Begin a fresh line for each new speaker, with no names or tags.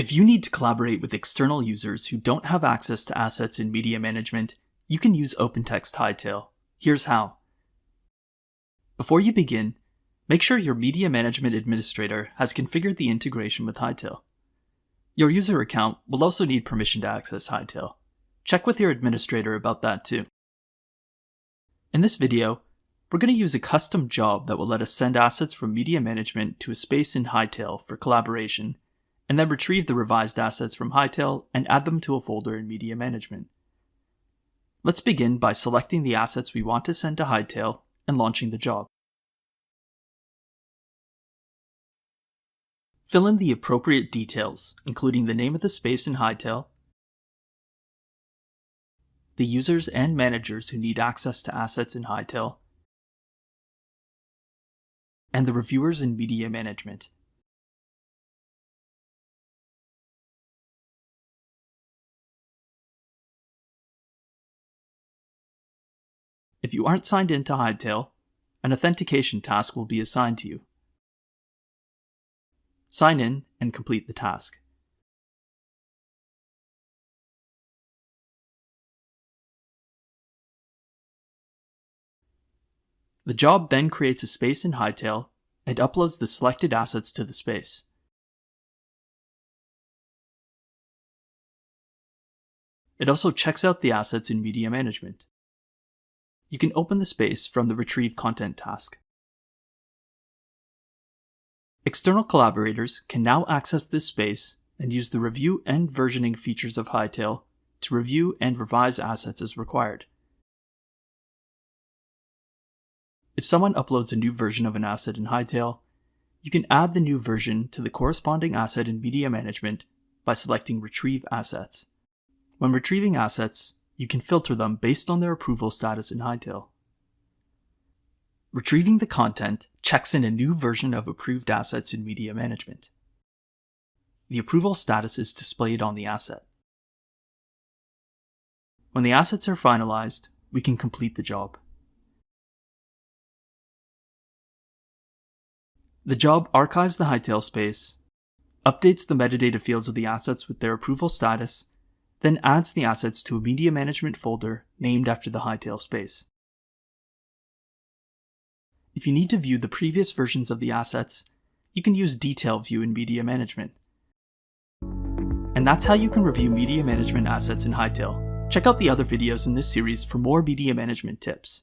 If you need to collaborate with external users who don't have access to assets in media management, you can use OpenText Hightail. Here's how. Before you begin, make sure your media management administrator has configured the integration with Hightail. Your user account will also need permission to access Hightail. Check with your administrator about that too. In this video, we're going to use a custom job that will let us send assets from media management to a space in Hightail for collaboration, and then retrieve the revised assets from Hightail and add them to a folder in media management. Let's begin by selecting the assets we want to send to Hightail and launching the job. Fill in the appropriate details, including the name of the space in Hightail, the users and managers who need access to assets in Hightail, and the reviewers in media management. If you aren't signed in to Hightail, an authentication task will be assigned to you. Sign in and complete the task. The job then creates a space in Hightail and uploads the selected assets to the space. It also checks out the assets in media management. You can open the space from the Retrieve Content task. External collaborators can now access this space and use the review and versioning features of Hightail to review and revise assets as required. If someone uploads a new version of an asset in Hightail, you can add the new version to the corresponding asset in media management by selecting Retrieve Assets. When retrieving assets, you can filter them based on their approval status in Hightail. Retrieving the content checks in a new version of approved assets in media management. The approval status is displayed on the asset. When the assets are finalized, we can complete the job. The job archives the Hightail space, updates the metadata fields of the assets with their approval status, then adds the assets to a media management folder named after the Hightail space. If you need to view the previous versions of the assets, you can use Detail View in media management. And that's how you can review media management assets in Hightail. Check out the other videos in this series for more media management tips.